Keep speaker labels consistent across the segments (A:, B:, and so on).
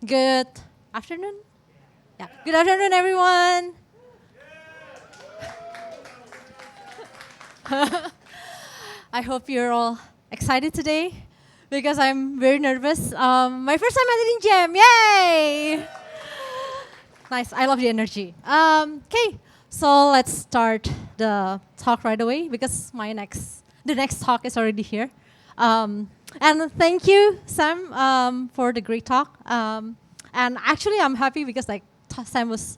A: Good afternoon. Yeah. Good afternoon, everyone. I hope you're all excited today because I'm very nervous. My first time at Jam. Yay! Nice. I love the energy. Okay, so let's start the talk right away because the next talk is already here. And thank you, Sam, for the great talk. And actually, I'm happy because Sam was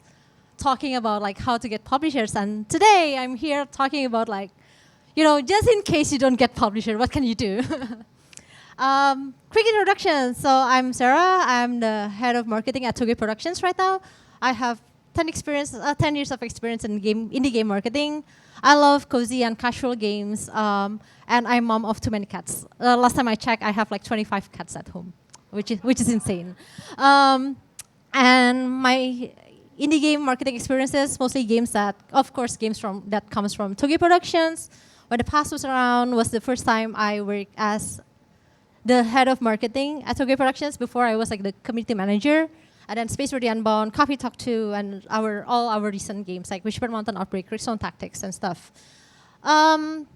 A: talking about like how to get publishers, and today I'm here talking about like, just in case you don't get publisher, what can you do? Quick introduction. So I'm Sarah. I'm the head of marketing at Toge Productions right now. I have 10 years of experience in indie game marketing. I love cozy and casual games, and I'm mom of too many cats. Last time I checked, I have like 25 cats at home, which is insane. And my indie game marketing experiences, mostly games that, of course, that comes from Toge Productions. When the past was around, was the first time I worked as the head of marketing at Toge Productions. Before I was like the community manager. And then Space Ready Unbound, Coffee Talk 2, and all our recent games like Wishbone Mountain Outbreak, Redstone Tactics, and stuff. In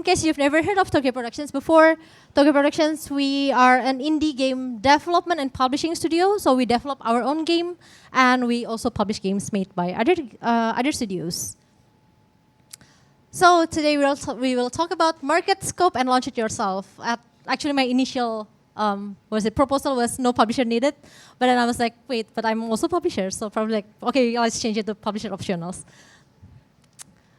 A: case you've never heard of Toge Productions before, Toge Productions, we are an indie game development and publishing studio. So we develop our own game, and we also publish games made by other studios. So today we will talk about market scope and launch it yourself. Actually, my initial proposal was no publisher needed, but then I was like, wait, but I'm also publisher, so probably like, okay, let's change it to publisher optionals.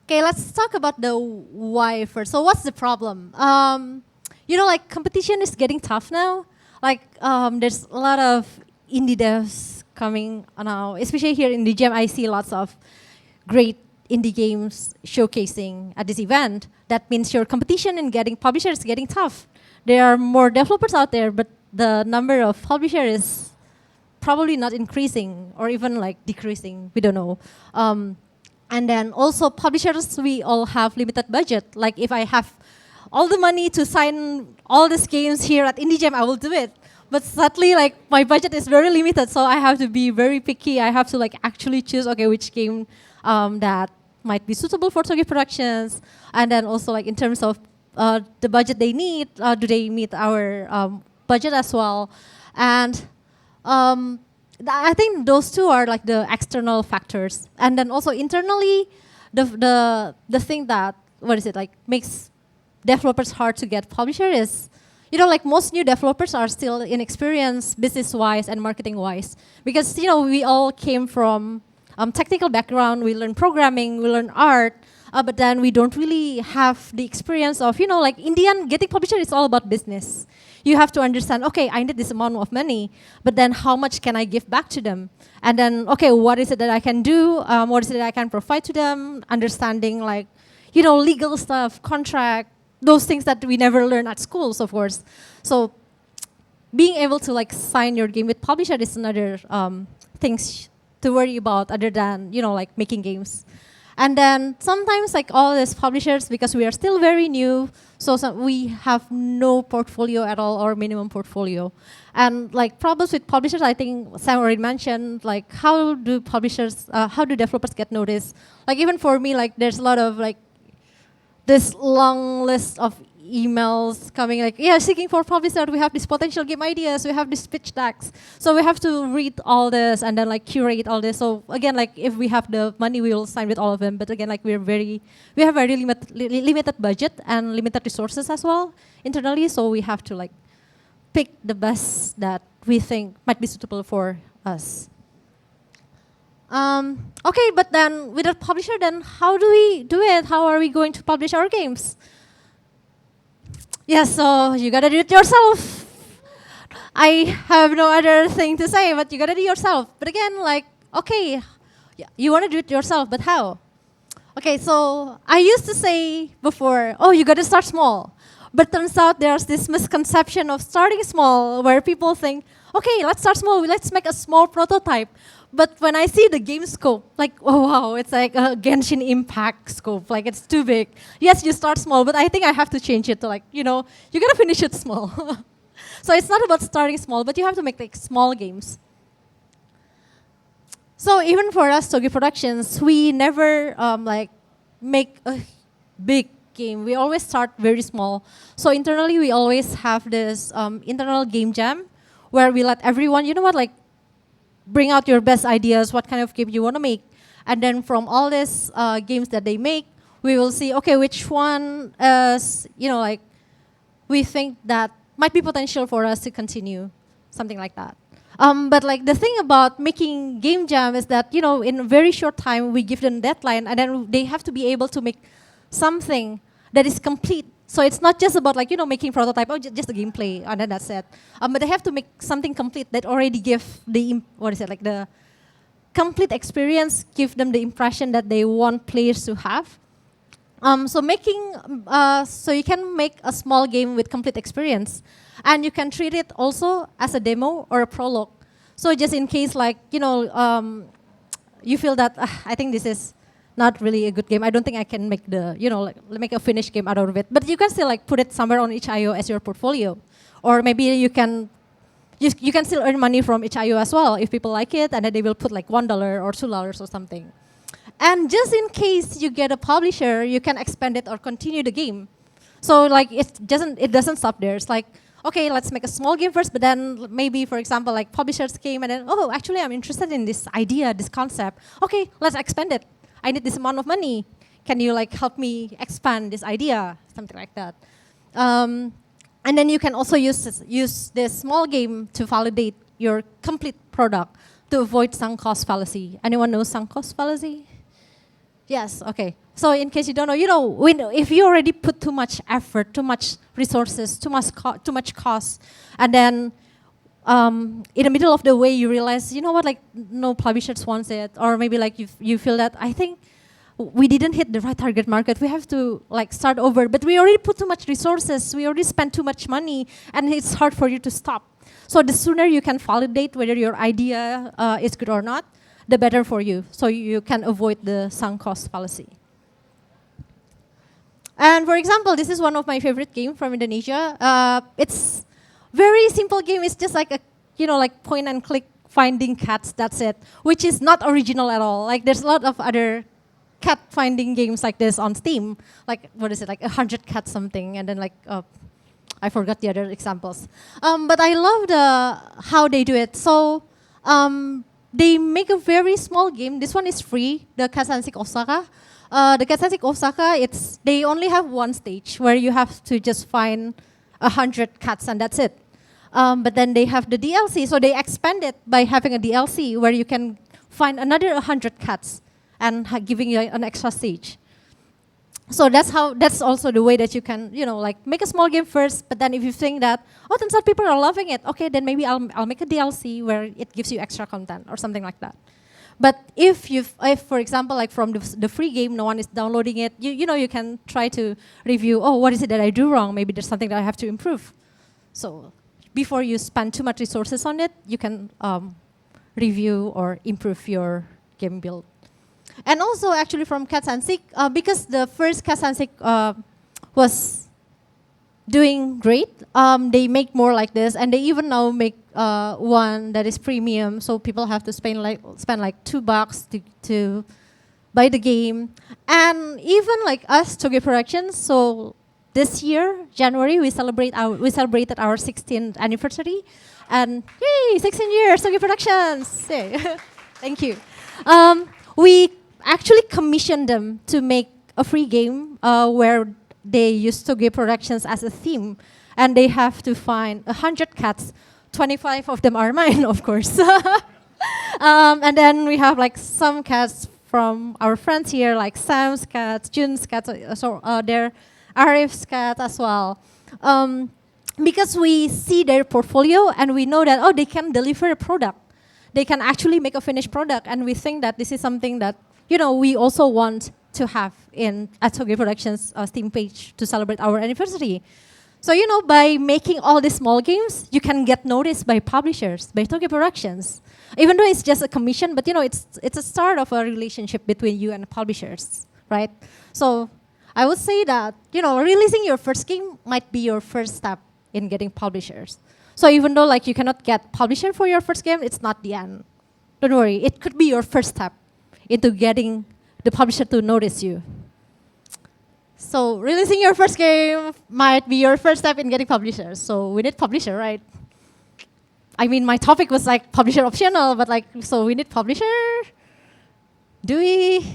A: Okay, let's talk about the why first. So what's the problem? Like competition is getting tough now. Like there's a lot of indie devs coming now, especially here in the Gem. I see lots of great indie games showcasing at this event. That means your competition in getting publishers is getting tough. There are more developers out there, but the number of publishers is probably not increasing or even like decreasing. We don't know. And then also publishers, we all have limited budget. Like if I have all the money to sign all these games here at Indie Jam, I will do it. But sadly, like my budget is very limited, so I have to be very picky. I have to like actually choose, okay, which game that might be suitable for Toge Productions, and then also like in terms of the budget they need, do they meet our budget as well? And I think those two are like the external factors. And then also internally, the thing that, makes developers hard to get publisher is, like most new developers are still inexperienced business-wise and marketing-wise. Because, we all came from technical background, we learn programming, we learn art, but then we don't really have the experience of, like Indian getting publisher is all about business. You have to understand, okay, I need this amount of money, but then how much can I give back to them? And then, okay, what is it that I can do? What is it that I can provide to them? Understanding like, legal stuff, contract, those things that we never learn at schools, of course. So being able to like sign your game with publisher is another things to worry about other than, like making games. And then sometimes like all these publishers, because we are still very new, so we have no portfolio at all or minimum portfolio. And like problems with publishers, I think Sam already mentioned, like how do developers get noticed? Like even for me, like there's a lot of like this long list of emails coming like, yeah, seeking for publisher, we have this potential game ideas, we have this pitch decks. So we have to read all this and then like curate all this. So again, like if we have the money, we will sign with all of them. But again, like we have very limited budget and limited resources as well internally. So we have to like pick the best that we think might be suitable for us. Okay, but then with a publisher, then how do we do it? How are we going to publish our games? Yeah, so you gotta do it yourself. I have no other thing to say, but you gotta do it yourself. But again, like, okay, you wanna do it yourself, but how? Okay, so I used to say before, oh, you gotta start small. But turns out there's this misconception of starting small where people think, okay, let's start small, let's make a small prototype. But when I see the game scope, like, oh wow, it's like a Genshin Impact scope, like it's too big. Yes, you start small, but I think I have to change it to like, you gotta finish it small. So it's not about starting small, but you have to make like small games. So even for us, Toge Productions, we never like make a big game. We always start very small. So internally, we always have this internal game jam where we let everyone, you know what, like bring out your best ideas, what kind of game you want to make. And then from all these games that they make, we will see, okay, which one is, you know, like we think that might be potential for us to continue, something like that. But like the thing about making game jam is that, you know, in a very short time, we give them deadline and then they have to be able to make something that is complete. So it's not just about like, you know, making prototype, oh, just the gameplay, and then that's it. But they have to make something complete that already give the, like the complete experience, give them the impression that they want players to have. So you can make a small game with complete experience. And you can treat it also as a demo or a prologue. So just in case like, you know, you feel that, I think this is not really a good game. I don't think I can make the, you know, like, make a finished game out of it. But you can still like put it somewhere on itch.io as your portfolio. Or maybe you can still earn money from itch.io as well if people like it, and then they will put like $1 or $2 or something. And just in case you get a publisher, you can expand it or continue the game. So like it doesn't stop there. It's like, okay, let's make a small game first, but then maybe, for example, like publishers came and then, oh, actually I'm interested in this idea, this concept. Okay, let's expand it. I need this amount of money. Can you like help me expand this idea? Something like that. And then you can also use this small game to validate your complete product to avoid sunk cost fallacy. Anyone know sunk cost fallacy? Yes, okay. So in case you don't know, you know, if you already put too much effort, too much resources, too much cost, and then in the middle of the way you realize, you know what, like no publishers wants it, or maybe like you feel that I think we didn't hit the right target market. We have to like start over, but we already put too much resources, we already spent too much money, and it's hard for you to stop. So the sooner you can validate whether your idea is good or not, the better for you. So you can avoid the sunk cost fallacy. And for example, this is one of my favorite games from Indonesia. It's very simple game. It's just like a, you know, like point and click finding cats. That's it. Which is not original at all. Like there's a lot of other cat finding games like this on Steam. Like what is it? Like 100 cats something, and then like I forgot the other examples. But I love how they do it. So they make a very small game. This one is free. The Kasansik Osaka. The Kasansik Osaka, they only have one stage where you have to just find 100 cats and that's it. But then they have the DLC, so they expand it by having a DLC where you can find another 100 cats and giving you an extra stage. So that's also the way that you can, you know, like make a small game first, but then if you think that, oh, turns out people are loving it, okay, then maybe I'll make a DLC where it gives you extra content or something like that. But if for example, like from the free game, no one is downloading it, you know, you can try to review, oh, what is it that I do wrong? Maybe there's something that I have to improve. So before you spend too much resources on it, you can review or improve your game build. And also actually from Kasansik, because the first Kasansik was doing great, they make more like this, and they even now make one that is premium, so people have to spend like $2 to buy the game. And even like us, Toge Productions, so this year, January, we celebrated our 16th anniversary, and yay, 16 years, Toge Productions! Yay. Thank you. We actually commissioned them to make a free game where they use Toge Productions as a theme, and they have to find 100 cats. 25 of them are mine, of course. And then we have like some cats from our friends here, like Sam's cats, Jun's cats, so they're Arif's cats as well. Because we see their portfolio and we know that, oh, they can deliver a product. They can actually make a finished product, and we think that this is something that, you know, we also want to have at Toge Productions Steam page to celebrate our anniversary. So, you know, by making all these small games, you can get noticed by publishers, by Toge Productions. Even though it's just a commission, but, you know, it's a start of a relationship between you and the publishers, right? So I would say that, you know, releasing your first game might be your first step in getting publishers. So even though like you cannot get publisher for your first game, it's not the end. Don't worry, it could be your first step into getting the publisher to notice you. So releasing your first game might be your first step in getting publishers. So we need publisher, right? I mean, my topic was like publisher optional, but like, so we need publisher? Do we?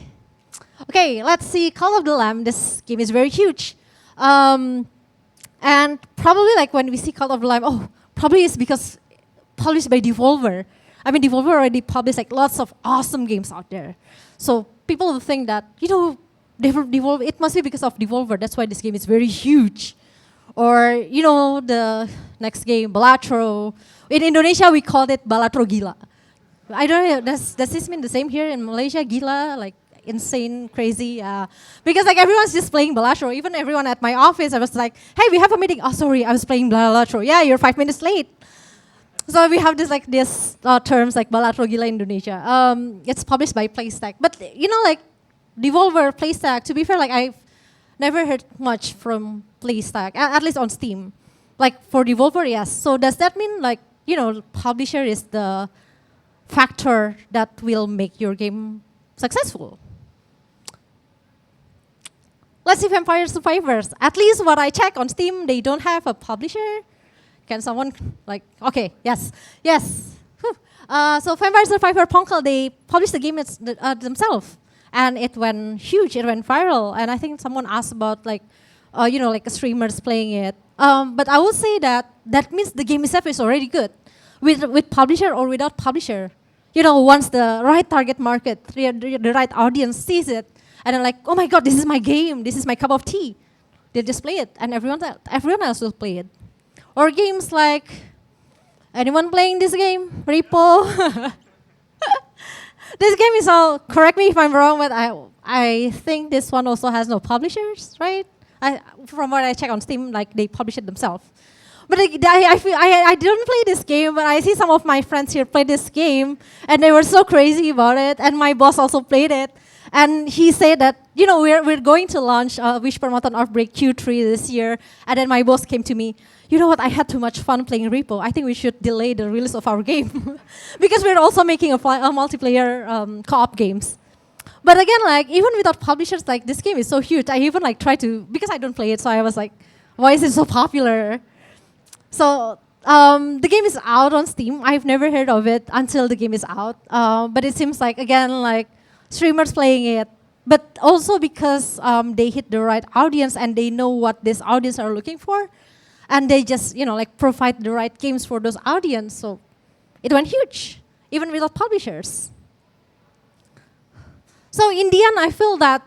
A: Okay, let's see Call of the Lamb. This game is very huge. And probably like when we see Call of the Lamb, oh, probably it's because published by Devolver. I mean, Devolver already published like lots of awesome games out there. So people will think that, you know, Devolver, it must be because of Devolver. That's why this game is very huge. Or, you know, the next game, Balatro. In Indonesia, we called it Balatro Gila. I don't know, does this mean the same here in Malaysia, Gila? Like insane, crazy? Because like everyone's just playing Balatro. Even everyone at my office, I was like, hey, we have a meeting. Oh, sorry, I was playing Balatro. Yeah, you're 5 minutes late. So we have this like terms like Balatro Gila Indonesia. It's published by PlayStack. But you know, like Devolver, PlayStack, to be fair, like I've never heard much from PlayStack, at least on Steam. Like for Devolver, yes. So does that mean like, you know, publisher is the factor that will make your game successful? Let's see Vampire Survivors. At least what I check on Steam, they don't have a publisher. Can someone, like, okay, yes, yes. So Vampire Survivor Ponkel, they published the game themselves. And it went huge, it went viral. And I think someone asked about like, you know, like streamers playing it. But I will say that that means the game itself is already good. With publisher or without publisher. You know, once the right target market, the right audience sees it, and they're like, oh my God, this is my game, this is my cup of tea. They just play it, and everyone else will play it. Or games like, anyone playing this game? Repo? This game is all, correct me if I'm wrong, but I think this one also has no publishers, right? From what I check on Steam, like they publish it themselves. But I didn't play this game, but I see some of my friends here play this game, and they were so crazy about it, and my boss also played it. And he said that, you know, we're going to launch Wish Permoton Outbreak Q3 this year, and then my boss came to me, you know what, I had too much fun playing Repo. I think we should delay the release of our game. Because we're also making a multiplayer co-op games. But again, like, even without publishers, like, this game is so huge. I even like try to, because I don't play it, so I was like, why is it so popular? So the game is out on Steam. I've never heard of it until the game is out. But it seems like, again, like streamers playing it. But also because they hit the right audience and they know what this audience are looking for. And they just, you know, like provide the right games for those audience. So it went huge, even without publishers. So in the end, I feel that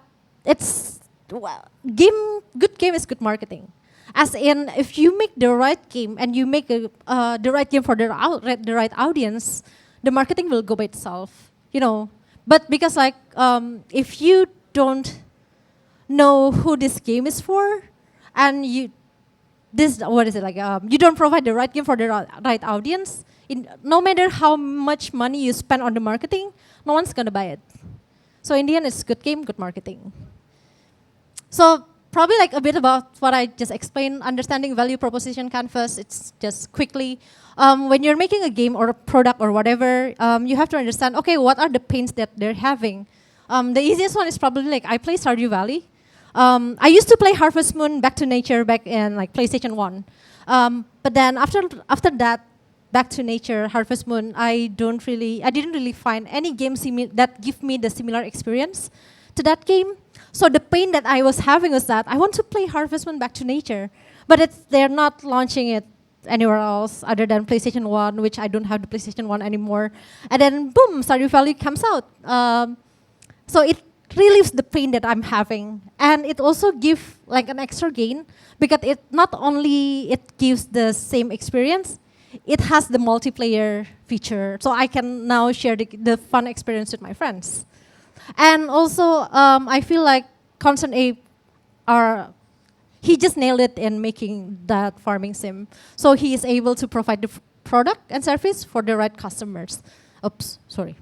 A: it's, well, good game is good marketing. As in, if you make the right game and you make the right game for the right audience, the marketing will go by itself, you know. But because like, if you don't know who this game is for, and you don't provide the right game for the right audience, no matter how much money you spend on the marketing, no one's gonna buy it. So in the end, it's good game, good marketing. So probably like a bit about what I just explained, understanding value proposition canvas. It's just quickly, when you're making a game or a product or whatever, you have to understand, okay, what are the pains that they're having? The easiest one is probably like, I play Stardew Valley. I used to play Harvest Moon, Back to Nature back in like PlayStation 1. But then after that, Back to Nature, Harvest Moon, I didn't really find any game that give me the similar experience to that game. So the pain that I was having was that I want to play Harvest Moon Back to Nature, but they're not launching it anywhere else other than PlayStation 1, which I don't have the PlayStation 1 anymore. And then boom, Stardew Valley comes out. So it relieves the pain that I'm having. And it also gives like an extra gain because it not only it gives the same experience, it has the multiplayer feature. So I can now share the fun experience with my friends. And also, I feel like Constant Ape he just nailed it in making that farming sim. So he is able to provide the product and service for the right customers. Oops, sorry.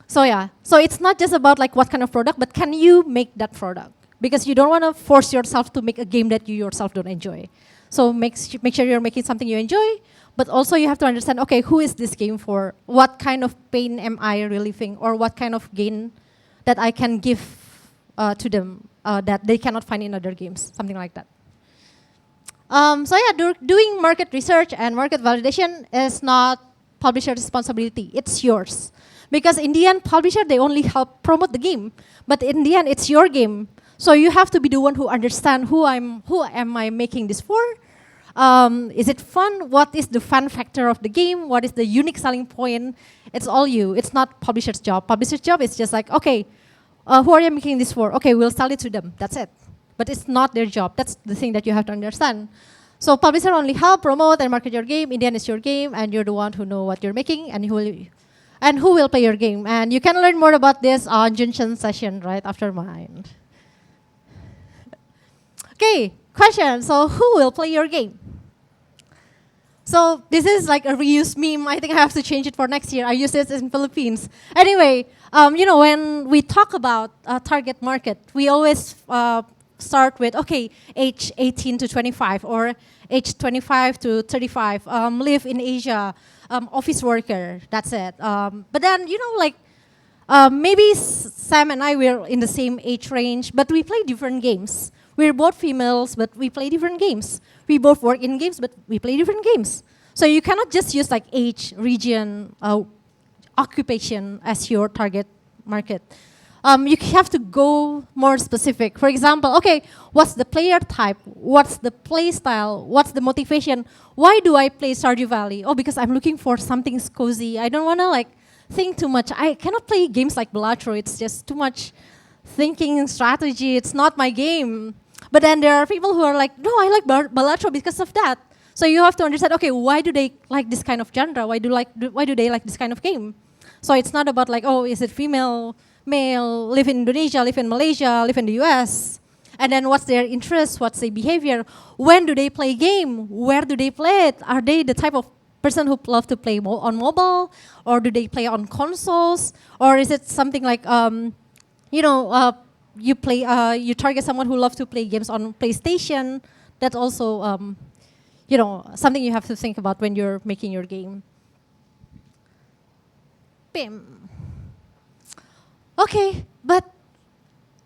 A: So yeah, so it's not just about like what kind of product, but can you make that product? Because you don't want to force yourself to make a game that you yourself don't enjoy. So make sure you're making something you enjoy, but also you have to understand, okay, who is this game for? What kind of pain am I relieving, or what kind of gain that I can give to them that they cannot find in other games, something like that. So yeah, doing market research and market validation is not publisher's responsibility, it's yours. Because in the end, publisher, they only help promote the game. But in the end, it's your game. So you have to be the one who understand who am I making this for? Is it fun? What is the fun factor of the game? What is the unique selling point? It's all you. It's not publisher's job. Publisher's job is just like, okay, who are you making this for? Okay, we'll sell it to them. That's it. But it's not their job. That's the thing that you have to understand. So publisher only help promote and market your game. In the end, it's your game, and you're the one who know what you're making and who will play your game. And you can learn more about this on Junshan's session right after mine. Okay, question. So who will play your game? So this is like a reused meme. I think I have to change it for next year. I use this in Philippines. Anyway, when we talk about target market, we always start with, okay, age 18 to 25 or age 25 to 35, live in Asia, office worker, that's it. But then, maybe Sam and I were in the same age range, but we play different games. We're both females, but we play different games. We both work in games, but we play different games. So you cannot just use like age, region, occupation as your target market. You have to go more specific. For example, okay, what's the player type? What's the play style? What's the motivation? Why do I play Stardew Valley? Oh, because I'm looking for something cozy. I don't want to think too much. I cannot play games like Balatro. It's just too much thinking and strategy. It's not my game. But then there are people who are like, no, I like Balatro because of that. So you have to understand, okay, why do they like this kind of genre? Why do they like this kind of game? So it's not about like, oh, is it female, male, live in Indonesia, live in Malaysia, live in the US. And then what's their interest, what's their behavior? When do they play game? Where do they play it? Are they the type of person who love to play on mobile? Or do they play on consoles? Or is it something like, you target someone who loves to play games on PlayStation? That's also, something you have to think about when you're making your game. Bim. Okay, but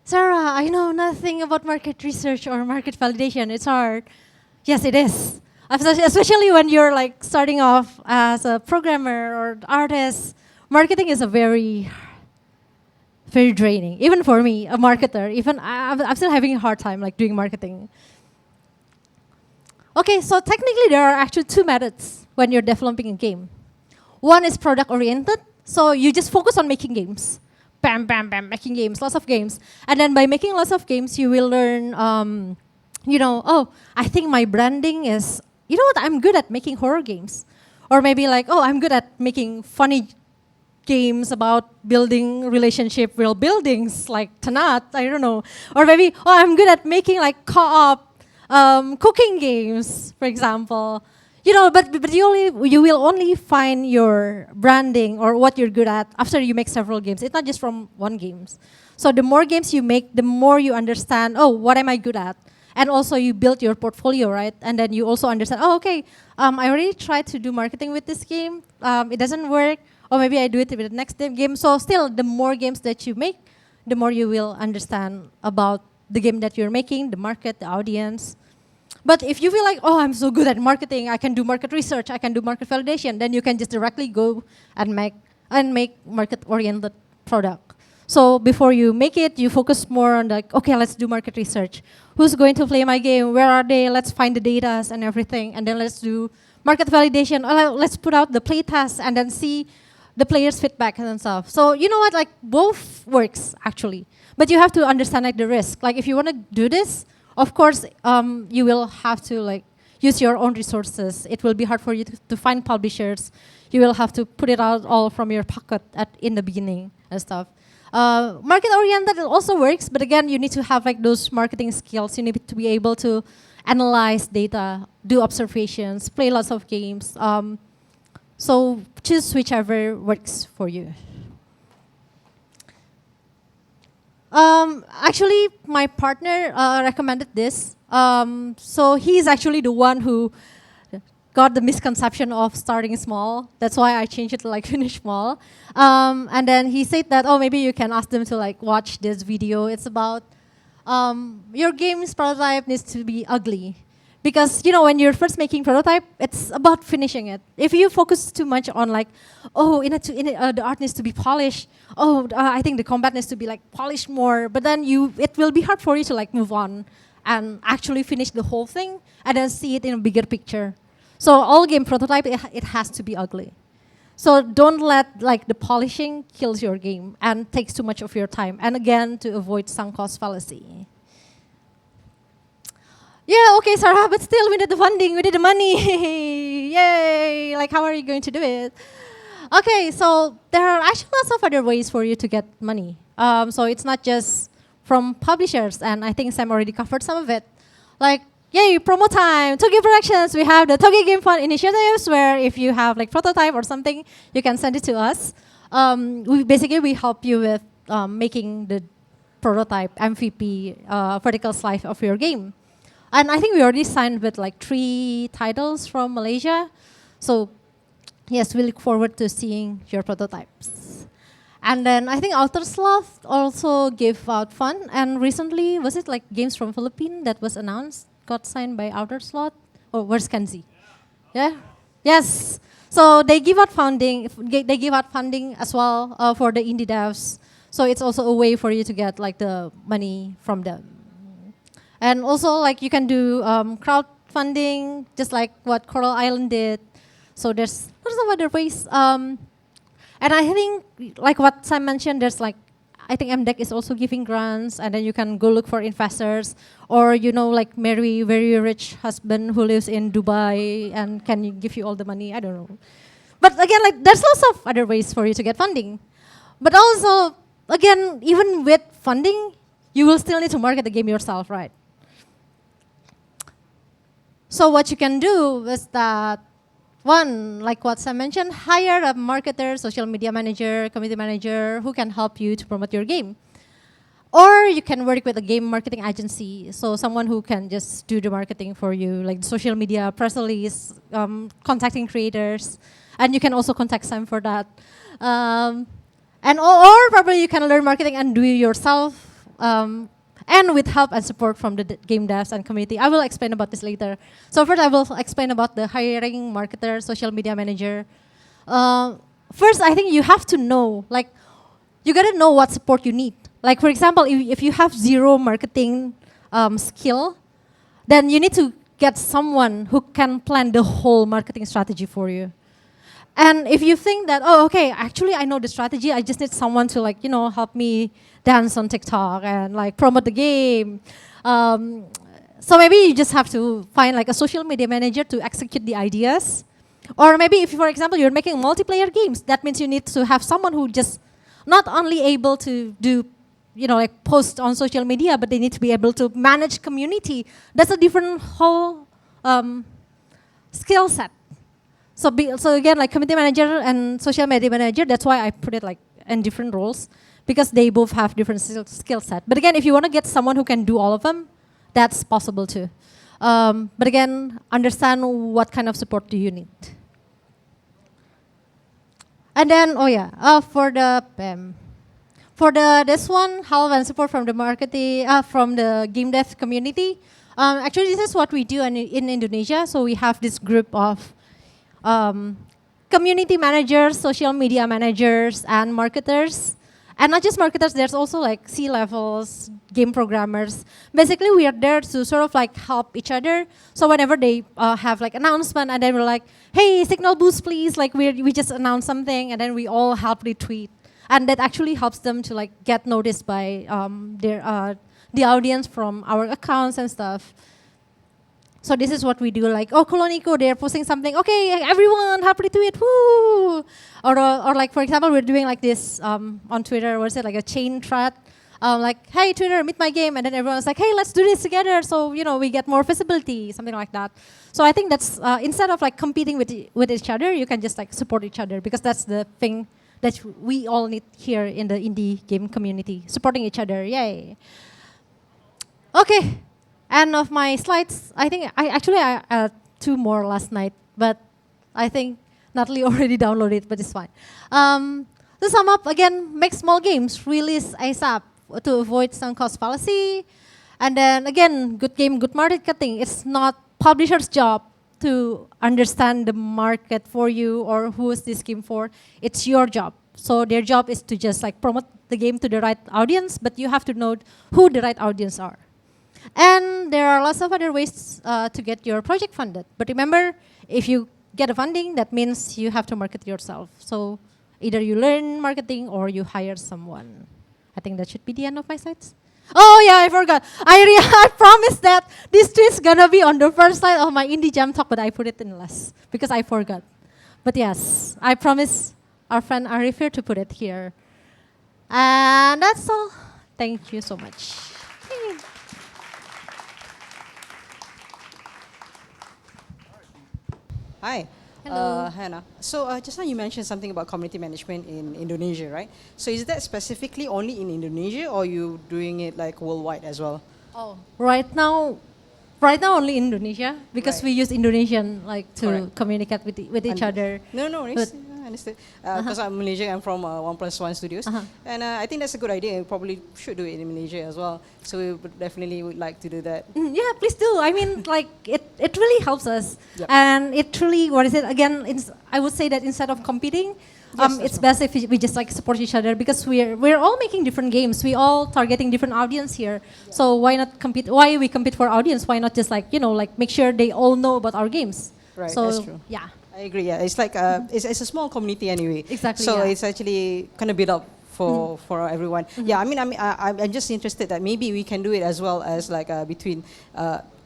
A: Sarah, I know nothing about market research or market validation. It's hard. Yes, it is. Especially when you're like starting off as a programmer or artist. Marketing is a very draining. Even for me, a marketer, even I'm still having a hard time like doing marketing. Okay, so technically there are actually two methods when you're developing a game. One is product oriented, so you just focus on making games. Bam, bam, bam, making games, lots of games. And then by making lots of games, you will learn, I think my branding is, I'm good at making horror games. Or maybe like, I'm good at making funny games about building relationship real buildings, like Tanat, I don't know. Or maybe, I'm good at making like co-op cooking games, for example. But you will only find your branding or what you're good at after you make several games. It's not just from one game. So the more games you make, the more you understand, what am I good at? And also you build your portfolio, right? And then you also understand, I already tried to do marketing with this game. It doesn't work. Or maybe I do it with the next game. So still, the more games that you make, the more you will understand about the game that you're making, the market, the audience. But if you feel like, I'm so good at marketing, I can do market research, I can do market validation, then you can just directly go and make market-oriented product. So before you make it, you focus more on like, okay, let's do market research. Who's going to play my game? Where are they? Let's find the data and everything. And then let's do market validation. Let's put out the play tests and then see the players' feedback and stuff. So you know what? Like both works actually. But you have to understand like the risk. Like if you want to do this, of course, you will have to like use your own resources. It will be hard for you to find publishers. You will have to put it out all from your pocket in the beginning and stuff. Market-oriented also works, but again, you need to have like those marketing skills. You need to be able to analyze data, do observations, play lots of games. So choose whichever works for you. Actually, my partner recommended this. So he's actually the one who got the misconception of starting small. That's why I changed it to like finish small. And then he said that, oh, maybe you can ask them to like watch this video. It's about your game's prototype needs to be ugly. Because when you're first making prototype, it's about finishing it. If you focus too much on like, oh, the art needs to be polished. Oh, I think the combat needs to be like polished more. But then it will be hard for you to like move on and actually finish the whole thing and then see it in a bigger picture. So all game prototype, it has to be ugly. So don't let like the polishing kills your game and takes too much of your time. And again, to avoid sunk cost fallacy. Yeah, okay, Sarah, but still we need the funding, we need the money. Yay! Like, how are you going to do it? Okay, so there are actually lots of other ways for you to get money. So it's not just from publishers, and I think Sam already covered some of it. Like, yay, promo time, Toge Productions, we have the Toge Game Fund initiatives where if you have like prototype or something, you can send it to us. We help you with making the prototype MVP vertical slice of your game. And I think we already signed with like 3 titles from Malaysia. So yes, we look forward to seeing your prototypes. And then I think Outer Sloth also gave out fund. And recently, was it like Games from Philippines that was announced, got signed by Outer Sloth? Oh, where's Kenzie? Yeah? Yes. So they give out funding. They give out funding as well for the indie devs. So it's also a way for you to get like the money from them. And also, like, you can do crowdfunding, just like what Coral Island did. So there's lots of other ways. And I think, like what Sam mentioned, there's like, I think MDEC is also giving grants, and then you can go look for investors, or like marry very rich husband who lives in Dubai and can give you all the money. I don't know. But again, like, there's lots of other ways for you to get funding. But also, again, even with funding, you will still need to market the game yourself, right? So what you can do is that, one, like what Sam mentioned, hire a marketer, social media manager, community manager who can help you to promote your game. Or you can work with a game marketing agency, so someone who can just do the marketing for you, like social media, press release, contacting creators. And you can also contact Sam for that. Or probably you can learn marketing and do it yourself. And with help and support from the game devs and community. I will explain about this later. So first I will explain about the hiring marketer, social media manager. First, I think you have to know, like, you gotta know what support you need. Like, for example, if you have zero marketing skill, then you need to get someone who can plan the whole marketing strategy for you. And if you think that, oh, okay, actually I know the strategy, I just need someone to like, help me dance on TikTok and like promote the game. So maybe you just have to find like a social media manager to execute the ideas. Or maybe if, for example, you're making multiplayer games, that means you need to have someone who just not only able to do, like post on social media, but they need to be able to manage community. That's a different whole skill set. So again, like community manager and social media manager, that's why I put it like in different roles, because they both have different skill set. But again, if you want to get someone who can do all of them, that's possible too. But again, understand what kind of support do you need. And then, for this one, help and support from the marketing, from the game dev community. Actually, this is what we do in Indonesia. So we have this group of community managers, social media managers, and marketers. And not just marketers, there's also like C-levels, game programmers. Basically, we are there to sort of like help each other. So whenever they have like announcement, and then we're like, hey, signal boost, please. Like we just announced something, and then we all help retweet. And that actually helps them to like get noticed by the audience from our accounts and stuff. So this is what we do, like, oh, Koloniko, they're posting something. Okay, everyone, help retweet, woo! Or like, for example, we're doing like this on Twitter, what is it, like a chain thread. Like, hey, Twitter, meet my game. And then everyone's like, hey, let's do this together. So, we get more visibility, something like that. So I think that's, instead of like competing with each other, you can just like support each other, because that's the thing that we all need here in the indie game community, supporting each other. Yay! Okay, end of my slides. I think I had 2 more last night, but I think Natalie already downloaded, but it's fine. To sum up, again, make small games, release ASAP to avoid sunk cost fallacy. And then again, good game, good marketing. It's not publisher's job to understand the market for you or who is this game for. It's your job. So their job is to just like promote the game to the right audience, but you have to know who the right audience are. And there are lots of other ways to get your project funded. But remember, if you get a funding, that means you have to market yourself. So either you learn marketing or you hire someone. I think that should be the end of my slides. Oh yeah, I forgot. I promised that this tweet's gonna be on the first slide of my Indie Jam talk, but I put it in last because I forgot. But yes, I promise our friend Arif here to put it here. And that's all. Thank you so much.
B: Hi.
A: Hello.
B: Hannah. So just now you mentioned something about community management in Indonesia, right? So is that specifically only in Indonesia, or you doing it like worldwide as well?
A: Oh, right now only Indonesia because
B: Right.
A: we use Indonesian like to
B: Correct.
A: communicate with each other.
B: No, no,
A: But-
B: I understood. Because I'm Malaysian, I'm from 1+1 Studios, and I think that's a good idea. You probably should do it in Malaysia as well. So we would definitely would like to do that.
A: Yeah, please do. I mean, like it really helps us,
B: Yep.
A: and it truly what is it again? I would say that instead of competing,
B: Yes,
A: it's
B: that's
A: best if we just like support each other because we're all making different games. We all targeting different audience here. So why not compete? Why we compete for audience? Why not just like like make sure they all know about our games?
B: Right,
A: So
B: that's true.
A: yeah.
B: I agree. Yeah, it's like it's a small community anyway.
A: Exactly,
B: So
A: yeah.
B: it's actually kind of built up for everyone. Yeah, I'm just interested that maybe we can do it as well as like between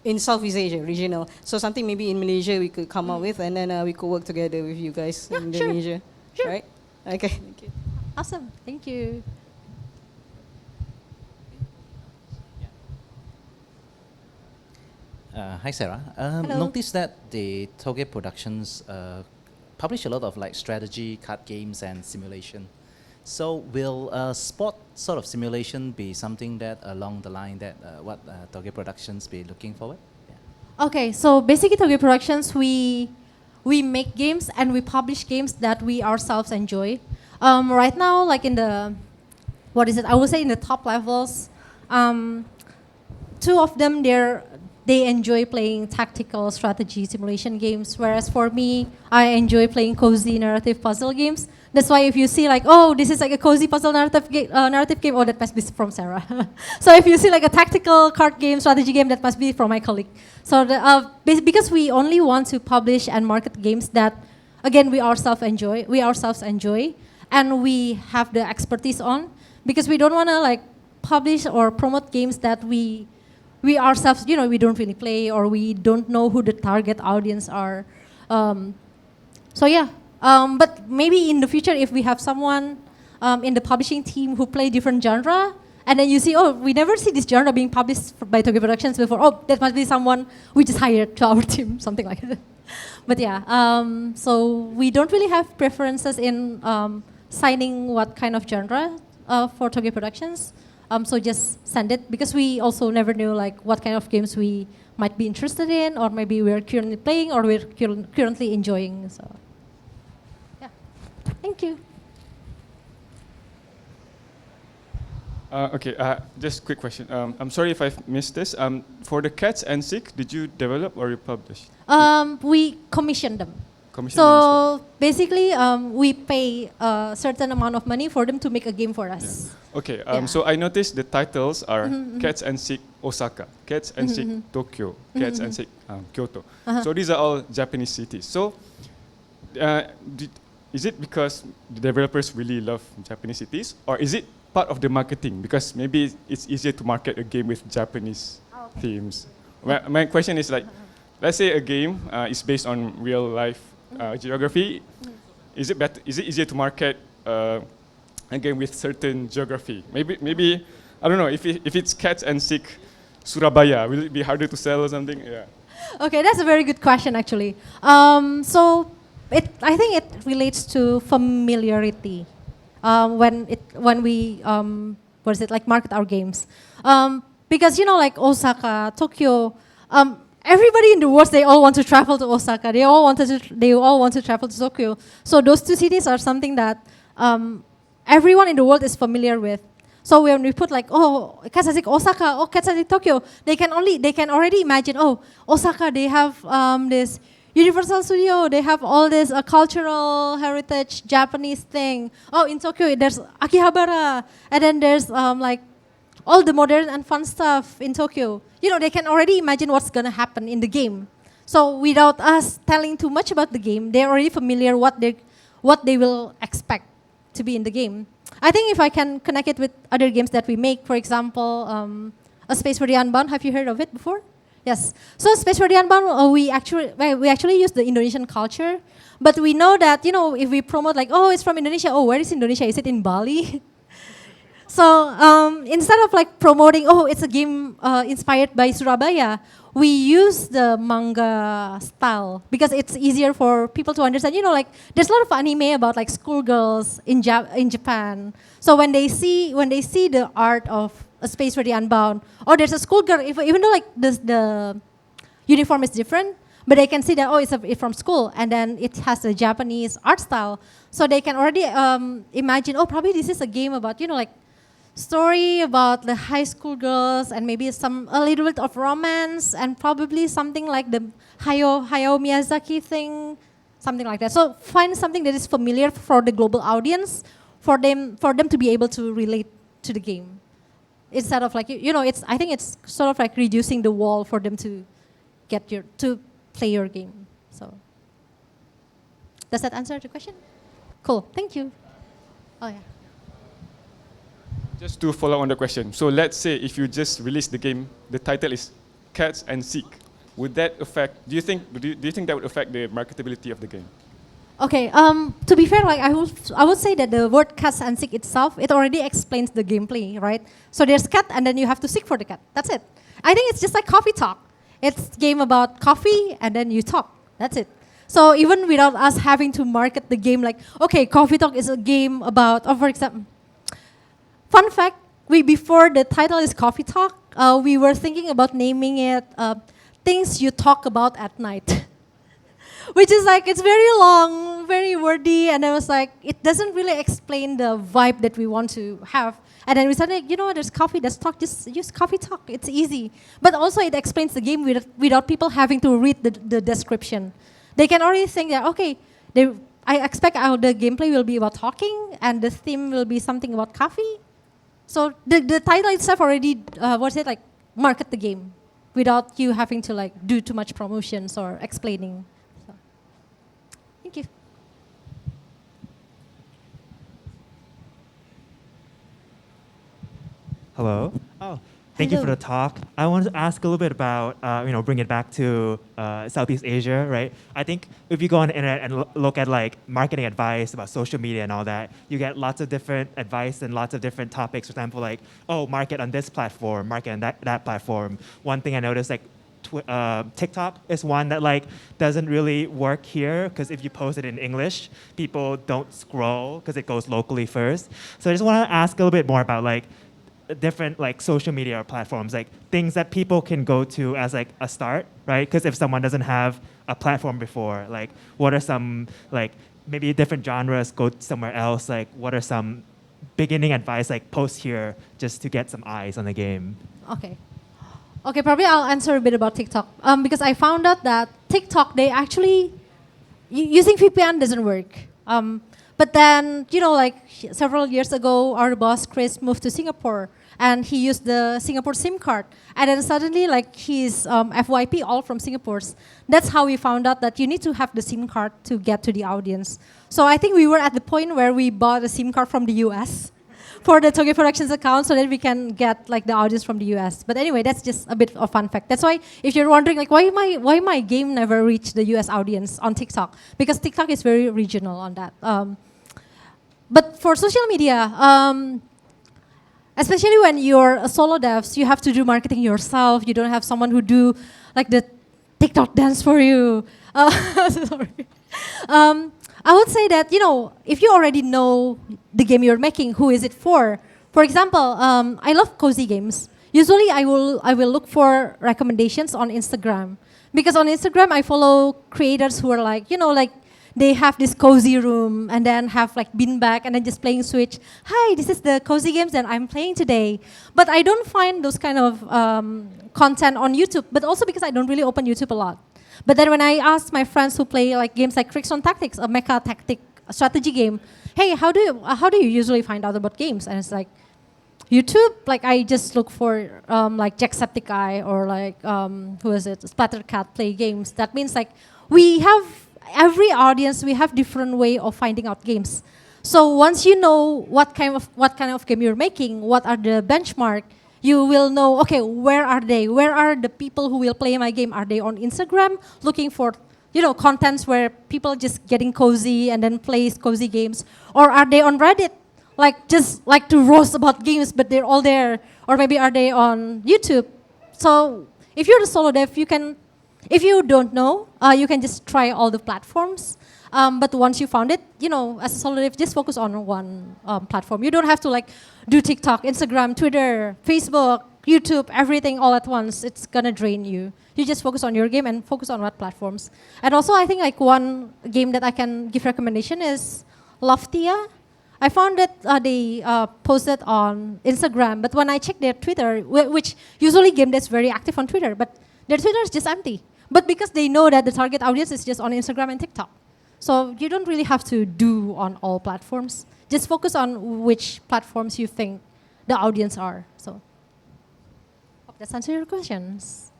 B: in Southeast Asia regional. So something maybe in Malaysia we could come up with, and then we could work together with you guys in
A: sure.
B: Indonesia.
A: Sure.
B: Right? Okay. Thank you.
A: Awesome. Thank you.
C: Hi Sarah.
A: Hello.
C: Noticed that the Toge Productions publish a lot of like strategy, card games, and simulation. So will sport sort of simulation be something that along the line that what Toge Productions be looking forward? Yeah.
A: Okay, so basically Toge Productions, we make games and we publish games that we ourselves enjoy. Right now, like in the, I would say in the top levels, 2 of them, they enjoy playing tactical strategy simulation games, whereas for me, I enjoy playing cozy narrative puzzle games. That's why if you see like, oh, this is like a cozy puzzle narrative game, oh, that must be from Sarah. So if you see like a tactical card game, strategy game, that must be from my colleague. So because we only want to publish and market games that, again, we ourselves enjoy, and we have the expertise on, because we don't want to like publish or promote games that we ourselves, we don't really play or we don't know who the target audience are. So yeah, but maybe in the future if we have someone in the publishing team who play different genre, and then you see, oh, we never see this genre being published by Toge Productions before. Oh, that must be someone we just hired to our team, something like that. But yeah, so we don't really have preferences in signing what kind of genre for Toge Productions. So just send it, because we also never know like what kind of games we might be interested in, or maybe we're currently playing or we're currently enjoying. So yeah, thank you.
D: Okay, just quick question. I'm sorry if I've missed this. For the cats and sick, did you develop or you publish?
A: We commission them.
D: Commission and
A: So basically, we pay a certain amount of money for them to make a game for us.
D: stuff? Okay,
A: Yeah.
D: so I noticed the titles are Cats and Sick Osaka, Cats and Sick Tokyo, Cats and Sick Kyoto. So these are all Japanese cities. So is it because the developers really love Japanese cities, or is it part of the marketing? Because maybe it's easier to market a game with Japanese themes. My question is like, let's say a game is based on real life geography. Is it easier to market a game with certain geography? Maybe I don't know, if it's Cats and Sick Surabaya, will it be harder to sell or something? Yeah.
A: Okay, that's a very good question actually. So I think it relates to familiarity. when we what is it, like, market our games, because like Osaka, Tokyo, everybody in the world, they all want to travel to Osaka. They all want to travel to Tokyo. So those two cities are something that everyone in the world is familiar with. So when we put like, oh, Katsasik Osaka, oh, Katsasik Tokyo, they can already imagine, oh, Osaka, they have this Universal Studio, they have all this cultural heritage Japanese thing. Oh, in Tokyo, there's Akihabara, and then there's like all the modern and fun stuff in Tokyo. They can already imagine what's gonna happen in the game. So without us telling too much about the game, they're already familiar what they will expect to be in the game. I think if I can connect it with other games that we make, for example, A Space for the Unbound. Have you heard of it before? Yes. So Space for the Unbound, we actually use the Indonesian culture, but we know that if we promote like, oh, it's from Indonesia. Oh, where is Indonesia? Is it in Bali? So instead of like promoting, oh, it's a game inspired by Surabaya, we use the manga style because it's easier for people to understand. Like there's a lot of anime about like schoolgirls in Japan. So when they see the art of A Space for the Unbound, or there's a schoolgirl, even though like the uniform is different, but they can see that, oh, it's from school, and then it has a Japanese art style. So they can already imagine, oh, probably this is a game about like story about the high school girls, and maybe a little bit of romance, and probably something like the Hayao Miyazaki thing, something like that. So find something that is familiar for the global audience, for them to be able to relate to the game, instead of like I think it's sort of like reducing the wall for them to play your game. So does that answer the question? Cool. Thank you. Oh yeah.
D: Just to follow on the question, so let's say if you just release the game, the title is Cats and Seek, would that affect? Do you think that would affect the marketability of the game?
A: Okay. To be fair, like I would say that the word Cats and Seek itself, it already explains the gameplay, right? So there's cat, and then you have to seek for the cat. That's it. I think it's just like Coffee Talk. It's a game about coffee, and then you talk. That's it. So even without us having to market the game, like, okay, Coffee Talk is a game about, for example. Fun fact, before the title is Coffee Talk, we were thinking about naming it Things You Talk About at Night. Which is like, it's very long, very wordy, and I was like, it doesn't really explain the vibe that we want to have. And then we said, like, there's coffee, let's talk, just use Coffee Talk, it's easy. But also it explains the game without people having to read the description. They can already think that, okay, I expect the gameplay will be about talking, and the theme will be something about coffee. So the title itself already, market the game without you having to like do too much promotions or explaining. So, thank you.
E: Hello. Oh, thank you for the talk. I wanted to ask a little bit about, bring it back to Southeast Asia, right? I think if you go on the internet and look at like marketing advice about social media and all that, you get lots of different advice and lots of different topics. For example, like, oh, market on this platform, market on that platform. One thing I noticed, like, TikTok is one that like doesn't really work here because if you post it in English, people don't scroll because it goes locally first. So I just want to ask a little bit more about like different like social media platforms, like things that people can go to as like a start, right? Because if someone doesn't have a platform before, like what are some like maybe different genres, go somewhere else, like what are some beginning advice, like post here just to get some eyes on the game?
A: Okay, probably I'll answer a bit about TikTok because I found out that TikTok, they actually using VPN doesn't work. But then, like several years ago, our boss, Chris, moved to Singapore, and he used the Singapore SIM card. And then suddenly, like, his FYP all from Singapore's. That's how we found out that you need to have the SIM card to get to the audience. So I think we were at the point where we bought a SIM card from the US for the Toge Productions account so that we can get, like, the audience from the US. But anyway, that's just a bit of fun fact. That's why, if you're wondering, like, why my game never reached the US audience on TikTok? Because TikTok is very regional on that. But for social media, especially when you're a solo devs, you have to do marketing yourself. You don't have someone who do like the TikTok dance for you. Sorry. I would say that, if you already know the game you're making, who is it for? For example, I love cozy games. Usually I will look for recommendations on Instagram. Because on Instagram, I follow creators who are like, like they have this cozy room and then have like beanbag and then just playing Switch. Hi, this is the cozy games that I'm playing today. But I don't find those kind of content on YouTube, but also because I don't really open YouTube a lot. But then when I asked my friends who play like games like Crixon Tactics, a mecha tactic strategy game, hey, how do you usually find out about games? And it's like, YouTube, like I just look for like Jacksepticeye or like who is it, Splattercat play games. That means like we have every audience, we have different way of finding out games. So once you know what kind of game you're making, what are the benchmark, you will know, okay, where are they? Where are the people who will play my game? Are they on Instagram looking for contents where people just getting cozy and then plays cozy games, or are they on Reddit? Like just like to roast about games, but they're all there. Or maybe are they on YouTube? So if you're a solo dev, if you don't know, you can just try all the platforms. But once you found it, as a solo dev, just focus on one platform. You don't have to like do TikTok, Instagram, Twitter, Facebook, YouTube, everything all at once. It's gonna drain you. You just focus on your game and focus on what platforms. And also, I think like one game that I can give recommendation is Loftia. I found that they posted on Instagram, but when I checked their Twitter, which usually game that's very active on Twitter, but their Twitter is just empty. But because they know that the target audience is just on Instagram and TikTok. So you don't really have to do on all platforms. Just focus on which platforms you think the audience are. So hope that's answered your questions.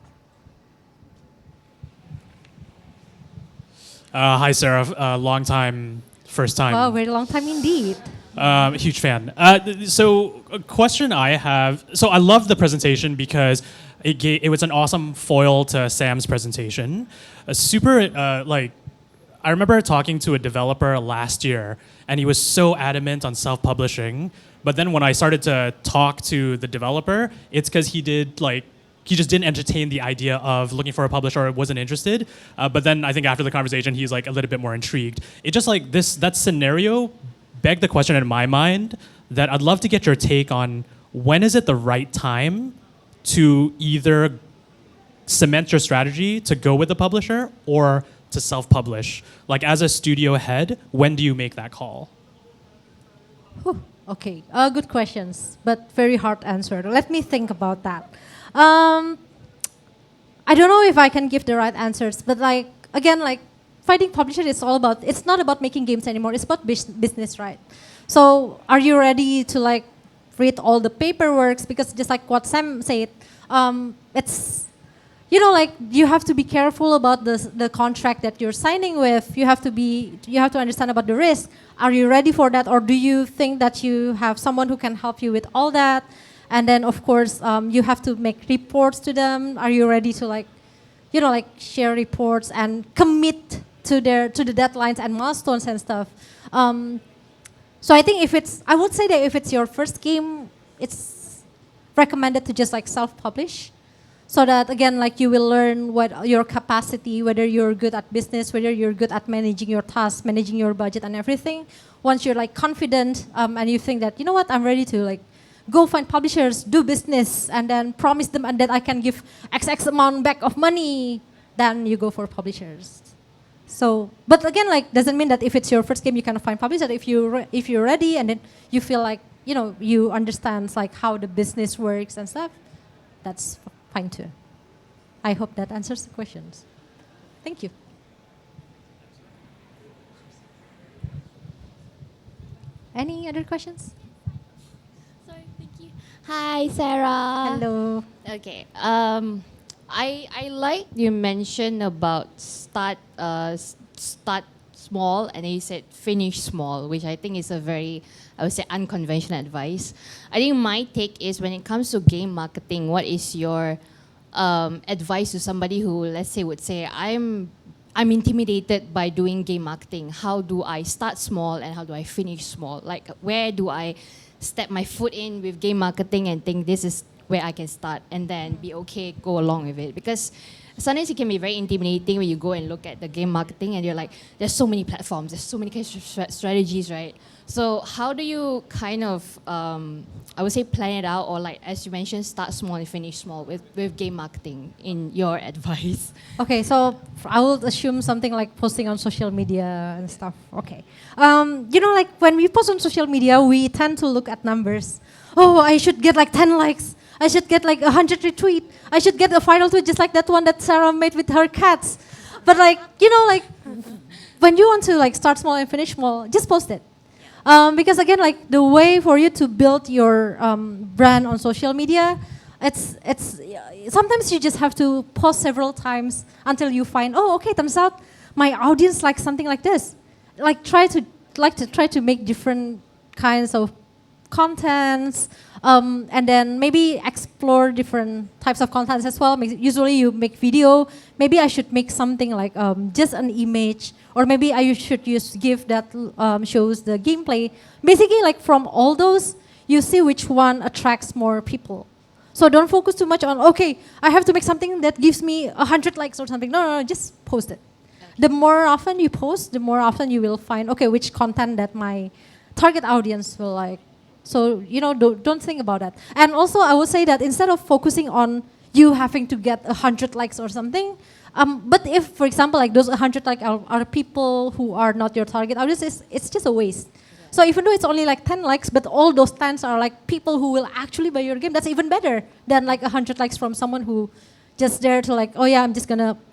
F: Hi, Sarah. Long time, first time.
A: Wow, very long time indeed.
F: Huge fan. So a question I have. So I love the presentation because it was an awesome foil to Sam's presentation. I remember talking to a developer last year, and he was so adamant on self-publishing. But then when I started to talk to the developer, it's because he just didn't entertain the idea of looking for a publisher or wasn't interested. But then I think after the conversation, he's like a little bit more intrigued. It just like that scenario begged the question in my mind that I'd love to get your take on when is it the right time to either cement your strategy to go with the publisher or to self-publish? Like as a studio head, when do you make that call?
A: Whew, okay, good questions, but very hard answer. Let me think about that. I don't know if I can give the right answers, but like again, like finding publisher is all about. It's not about making games anymore. It's about business, right? So are you ready to like read all the paperwork? Because just like what Sam said, it's like you have to be careful about the contract that you're signing with. You have to understand about the risk. Are you ready for that, or do you think that you have someone who can help you with all that? And then of course you have to make reports to them. Are you ready to like share reports and commit to the deadlines and milestones and stuff? So I think I would say that if it's your first game, it's recommended to just like self-publish. So that again, like you will learn what your capacity, whether you're good at business, whether you're good at managing your tasks, managing your budget and everything. Once you're like confident and you think that, I'm ready to like go find publishers, do business, and then promise them and that I can give X amount back of money, then you go for publishers. So, but again, like doesn't mean that if it's your first game you can find publisher. If you're ready and then you feel like you understand like how the business works and stuff, that's fine too. I hope that answers the questions. Thank you. Any other questions?
G: Sorry, thank you. Hi, Sarah.
A: Hello.
G: Okay. I like you mentioned about start small, and then you said finish small, which I think is a very, I would say, unconventional advice. I think my take is when it comes to game marketing, what is your advice to somebody who, let's say, would say, I'm intimidated by doing game marketing. How do I start small and how do I finish small? Like, where do I step my foot in with game marketing and think this is where I can start and then be okay, go along with it? Because sometimes it can be very intimidating when you go and look at the game marketing and you're like, there's so many platforms, there's so many kind of strategies, right? So how do you kind of, I would say, plan it out, or like, as you mentioned, start small and finish small with game marketing, in your advice?
A: Okay, so I will assume something like posting on social media and stuff. Okay. Like when we post on social media, we tend to look at numbers. Oh, I should get like 10 likes. I should get like 100 retweet. I should get a viral tweet just like that one that Sarah made with her cats. But like, like when you want to like start small and finish small, just post it. Because again, like the way for you to build your brand on social media, it's sometimes you just have to post several times until you find, oh, okay, turns out my audience likes something like this. Like try to make different kinds of contents, and then maybe explore different types of contents as well. Usually you make video. Maybe I should make something like just an image, or maybe I should use GIF that shows the gameplay. Basically, like from all those, you see which one attracts more people. So don't focus too much on, okay, I have to make something that gives me 100 likes or something. No, just post it. The more often you post, the more often you will find, okay, which content that my target audience will like. So, don't think about that. And also, I would say that instead of focusing on you having to get 100 likes or something, but if, for example, like those 100 like are people who are not your target audience, it's just a waste. So even though it's only like 10 likes, but all those 10s are like people who will actually buy your game, that's even better than like 100 likes from someone who just there to like, oh yeah,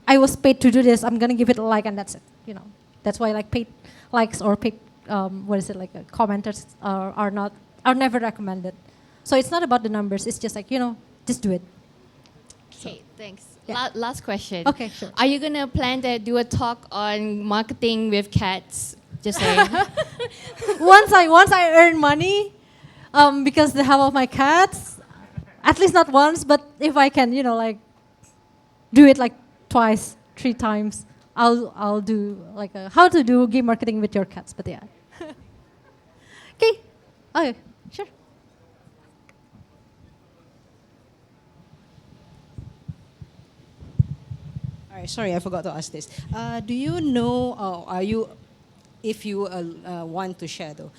A: I was paid to do this, I'm gonna give it a like and that's it. That's why like paid likes or paid, commenters are never recommended. So it's not about the numbers, it's just like, just do it.
G: Okay, thanks.
A: Yeah.
G: Last question.
A: Okay, sure.
G: Are you gonna plan to do a talk on marketing with cats? Just saying.
A: once I earn money, because the help of my cats, at least not once, but if I can, do it like twice, 3 times, I'll do like how to do game marketing with your cats. But yeah. Okay. Oh, sure.
B: All right, sorry, I forgot to ask this. Do you know, if you want to share though,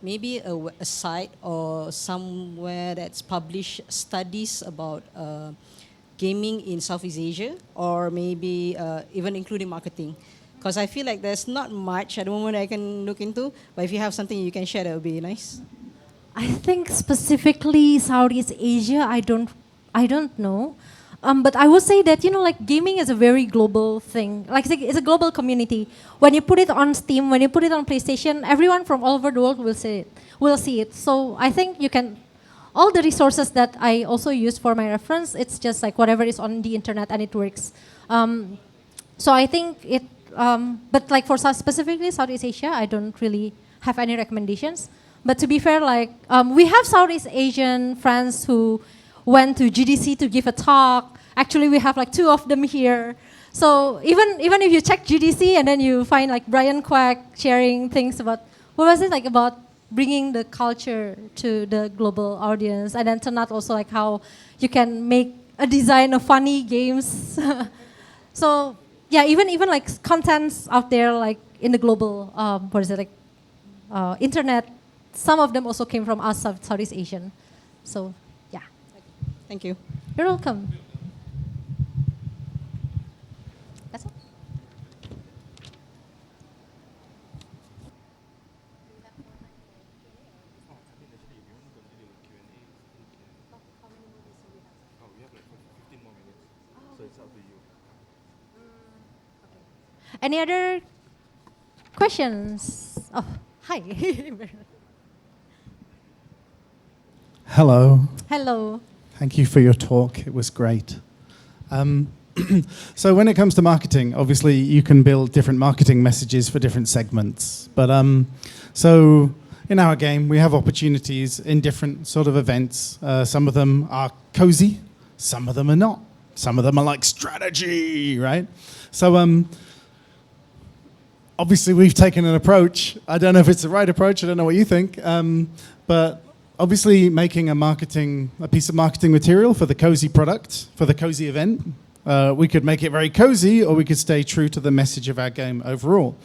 B: maybe a site or somewhere that's published studies about gaming in Southeast Asia, or maybe even including marketing? Because I feel like there's not much at the moment I can look into, but if you have something you can share, that would be nice.
A: I think specifically Southeast Asia, I don't know. But I would say that, like gaming is a very global thing. Like it's a global community. When you put it on Steam, when you put it on PlayStation, everyone from all over the world will see it. So I think all the resources that I also use for my reference, it's just like whatever is on the internet and it works. So I think but like for specifically Southeast Asia, I don't really have any recommendations. But to be fair, like we have Southeast Asian friends who went to GDC to give a talk. Actually, we have like 2 of them here. So even if you check GDC and then you find like Brian Quack sharing things about, what was it, like about bringing the culture to the global audience, and then turn out also like how you can make a design of funny games. So yeah, even like contents out there like in the global, internet, some of them also came from us, Southeast Asian. So yeah.
B: Thank you.
A: You're welcome. That's all. Any other questions? Oh, hi.
H: Hello.
A: Hello.
H: Thank you for your talk. It was great. So when it comes to marketing, obviously you can build different marketing messages for different segments. But so in our game, we have opportunities in different sort of events. Some of them are cozy, some of them are not. Some of them are like strategy, right? So obviously we've taken an approach. I don't know if it's the right approach. I don't know what you think. But obviously making a piece of marketing material for the cozy product, for the cozy event, We could make it very cozy, or we could stay true to the message of our game overall.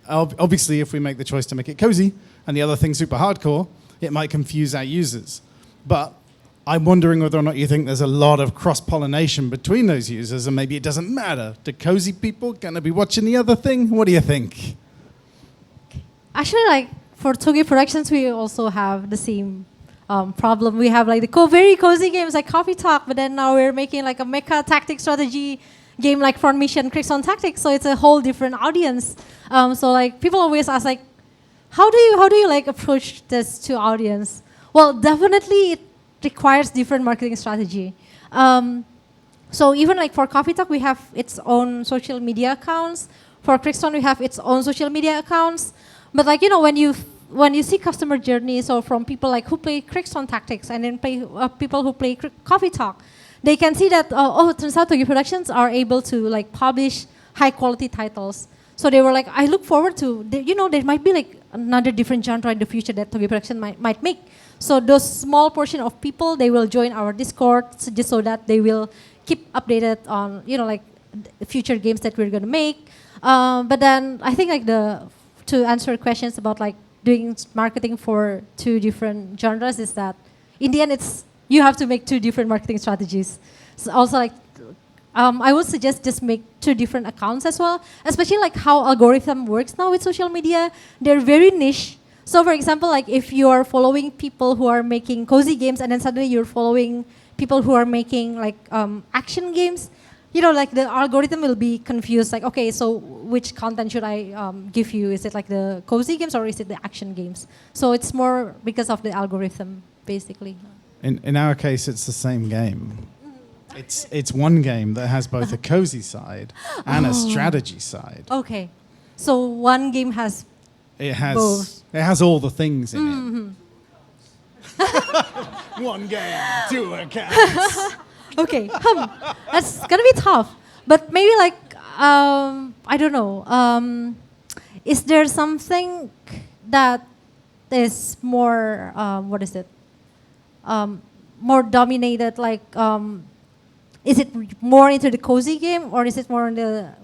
H: Obviously, if we make the choice to make it cozy and the other thing super hardcore, it might confuse our users. But I'm wondering whether or not you think there's a lot of cross-pollination between those users, and maybe it doesn't matter. The cozy people going to be watching the other thing? What do you think?
A: Actually, like for Toge Productions, we also have the same problem. We have like the very cozy games like Coffee Talk, but then now we're making like a mecha tactic strategy game like Front Mission, Crixon Tactics. So it's a whole different audience. So like people always ask like, how do you like approach this to audience? Well, definitely it requires different marketing strategy. So even like for Coffee Talk, we have its own social media accounts. For Crixon, we have its own social media accounts. But like, when you see customer journeys, or from people like who play Crixon Tactics and then people who play Coffee Talk, they can see that, it turns out Toge Productions are able to like publish high quality titles. So they were like, I look forward to, there might be like another different genre in the future that Toge Production might make. So those small portion of people, they will join our Discord just so that they will keep updated on, like future games that we're going to make. But then I think like to answer questions about like doing marketing for two different genres is that in the end you have to make two different marketing strategies. So also like I would suggest just make two different accounts as well, especially like how algorithm works now with social media. They're very niche. So for example, like if you are following people who are making cozy games and then suddenly you're following people who are making like action games, like the algorithm will be confused. Like, okay, so which content should I give you? Is it like the cozy games or is it the action games? So it's more because of the algorithm, basically.
H: In our case, it's the same game. It's one game that has both a cozy side and a strategy side.
A: Okay, so one game has both.
H: It has all the things in it. One game, two accounts.
A: Okay, that's gonna be tough. But maybe like I don't know. Is there something that is more what is it? More dominated? Like is it more into the cozy game, or is it more in the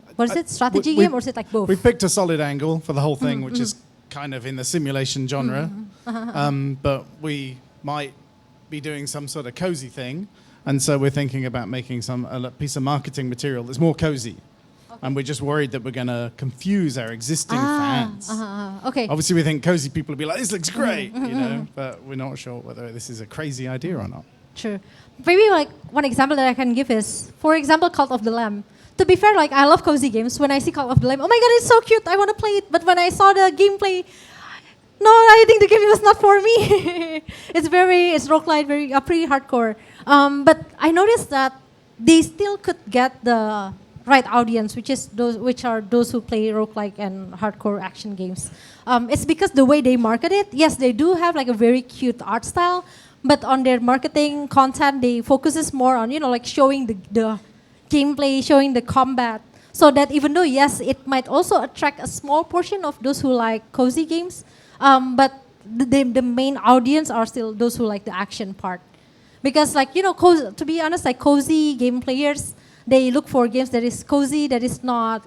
A: strategy game, or is it like both?
H: We picked a solid angle for the whole thing, which is kind of in the simulation genre. But we might be doing some sort of cozy thing. And so we're thinking about making a piece of marketing material that's more cozy. Okay. And we're just worried that we're going to confuse our existing fans.
A: Okay.
H: Obviously, we think cozy people will be like, this looks great, but we're not sure whether this is a crazy idea or not.
A: True. Maybe like one example that I can give is, for example, Cult of the Lamb. To be fair, like I love cozy games. When I see Cult of the Lamb, oh my god, it's so cute, I want to play it. But when I saw the gameplay, no, I think the game was not for me. It's roguelite, pretty hardcore. But I noticed that they still could get the right audience, which are those who play roguelike and hardcore action games. It's because the way they market it, yes, they do have like a very cute art style, but on their marketing content, they focuses more on, like showing the gameplay, showing the combat, so that even though, yes, it might also attract a small portion of those who like cozy games, but the main audience are still those who like the action part. Because like, to be honest, like cozy game players, they look for games that is cozy, that is not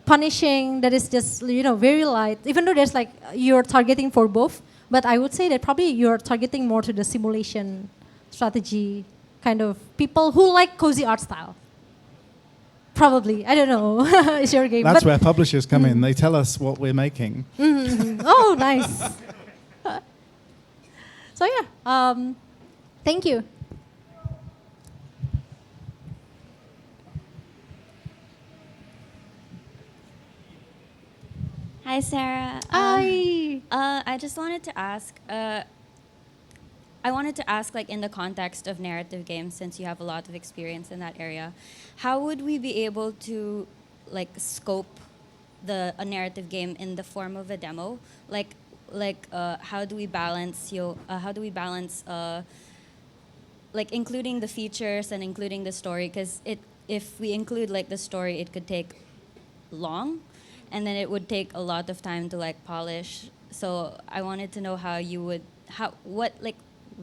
A: punishing, that is just, very light. Even though there's like, you're targeting for both, but I would say that probably you're targeting more to the simulation strategy kind of people who like cozy art style. Probably, I don't know. It's your game.
H: That's where publishers come in. They tell us what we're making.
A: Oh, nice. So yeah, thank you.
I: Hi, Sarah.
A: Hi.
I: I just wanted to ask. I wanted to ask, like, in the context of narrative games, since you have a lot of experience in that area, how would we be able to, like, scope a narrative game in the form of a demo? How do we balance like including the features and including the story? Because if we include like the story, it could take long, and then it would take a lot of time to like polish. So I wanted to know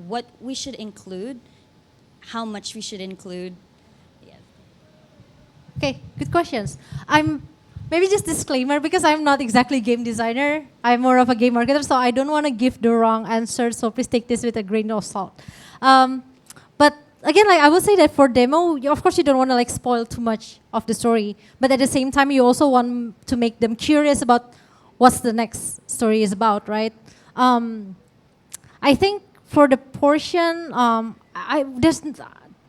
I: what we should include, how much we should include. Yeah.
A: Okay, good questions. I'm maybe just disclaimer because I'm not exactly game designer. I'm more of a game marketer, so I don't want to give the wrong answer. So please take this with a grain of salt. But again, like I would say that for demo, of course you don't want to like spoil too much of the story, but at the same time you also want to make them curious about what's the next story is about, right? I think for the portion, there's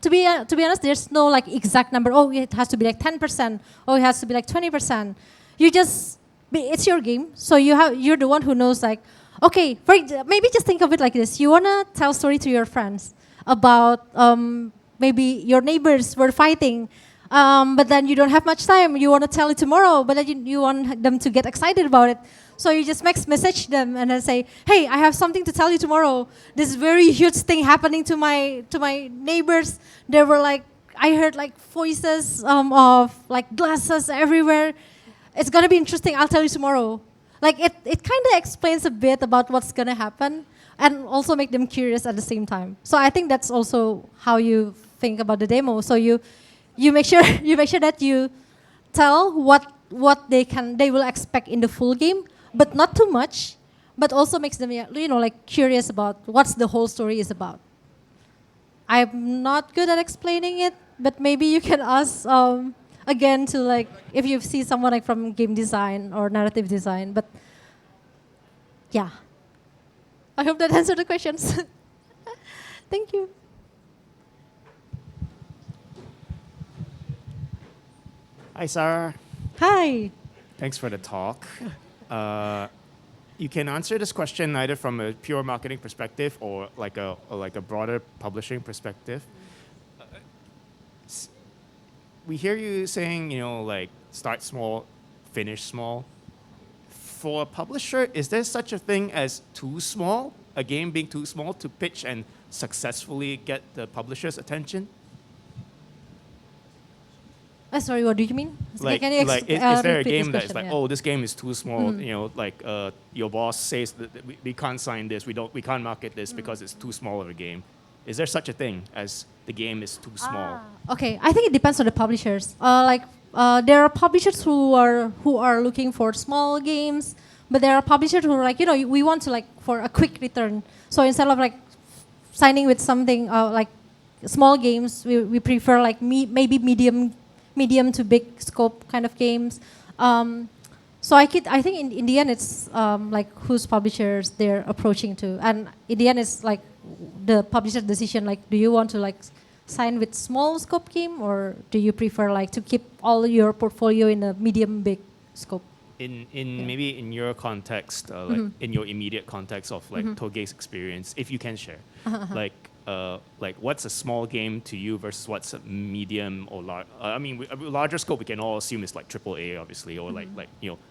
A: to be honest, there's no like exact number. Oh, it has to be like 10%. Oh, it has to be like 20%. You just it's your game, so you're the one who knows like, okay, maybe just think of it like this. You wanna tell story to your friends about maybe your neighbors were fighting, but then you don't have much time. You want to tell it tomorrow, but then you want them to get excited about it. So you just message them and then say, hey, I have something to tell you tomorrow. This very huge thing happening to my neighbors. There were like, I heard like voices of like glasses everywhere. It's gonna be interesting. I'll tell you tomorrow. Like it kind of explains a bit about what's gonna happen and also make them curious at the same time. So I think that's also how you think about the demo. So you make sure that you tell what they will expect in the full game, but not too much, but also makes them like curious about what's the whole story is about. I'm not good at explaining it, but maybe you can ask again to like if you see someone like from game design or narrative design. But yeah, I hope that answered the questions. Thank you.
J: Hi, Sarah.
A: Hi.
J: Thanks for the talk. You can answer this question either from a pure marketing perspective or like a broader publishing perspective. We hear you saying, like start small, finish small. For a publisher, is there such a thing as too small? A game being too small to pitch and successfully get the publisher's attention?
A: Sorry, what do you mean?
J: Like,
A: Can you
J: is there a
A: repeat
J: game
A: this
J: that's
A: question?
J: like,
A: Yeah.
J: oh, this game is too small? Like your boss says that we can't sign this, we can't market this because it's too small of a game. Is there such a thing as the game is too small?
A: Okay, I think it depends on the publishers. There are publishers who are looking for small games, but there are publishers who are like, we want to like for a quick return. So instead of like signing with something like small games, we prefer like maybe medium to big scope kind of games. So I think in the end it's like whose publishers they're approaching to, and in the end it's like the publisher's decision. Like, do you want to like sign with small scope game, or do you prefer like to keep all your portfolio in a medium big scope?
J: Maybe in your context, like in your immediate context of like Toge's experience, if you can share, like what's a small game to you versus what's a medium or large? I mean, a larger scope we can all assume is like AAA, obviously, or like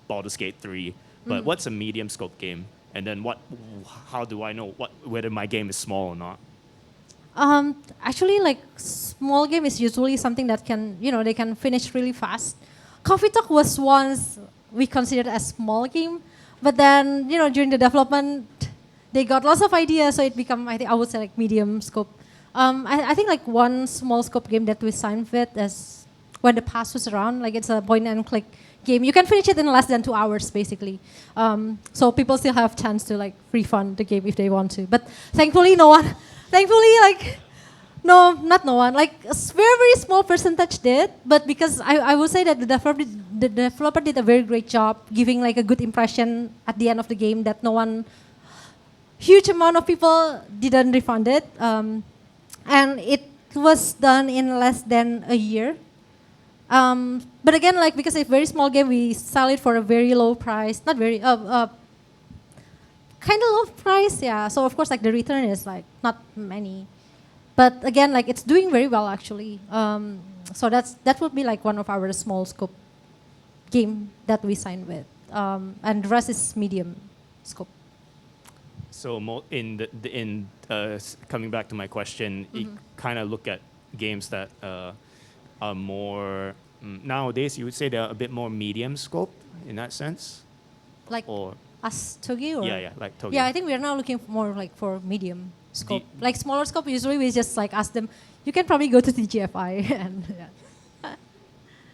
J: Baldur's Gate 3. But what's a medium scope game? And then how do I know whether my game is small or not?
A: Actually, like small game is usually something that can they can finish really fast. Coffee Talk was once we considered as small game, but then during the development they got lots of ideas, so it became I would say like medium scope. I think like one small scope game that we signed with is When the Past Was Around. Like it's a point and click game. You can finish it in less than 2 hours basically. So people still have chance to like refund the game if they want to. But thankfully no one. Thankfully like no, not no one. Like a very small percentage did. But because I would say that the developer did a very great job giving like a good impression at the end of the game that no one. Huge amount of people didn't refund it, and it was done in less than a year. But again, like because it's a very small game, we sell it for a very low price. Not very, kind of low price, yeah. So of course, like the return is like not many. But again, like it's doing very well actually. So that would be like one of our small scope game that we signed with, and the rest is medium scope.
J: So coming back to my question, you kind of look at games that are more nowadays. You would say they're a bit more medium scope in that sense,
A: like
J: or
A: us Toge, or
J: yeah, like Toge.
A: Yeah, I think we are now looking more like for medium scope. Like smaller scope, usually we just like ask them. You can probably go to TGFI and. Yeah.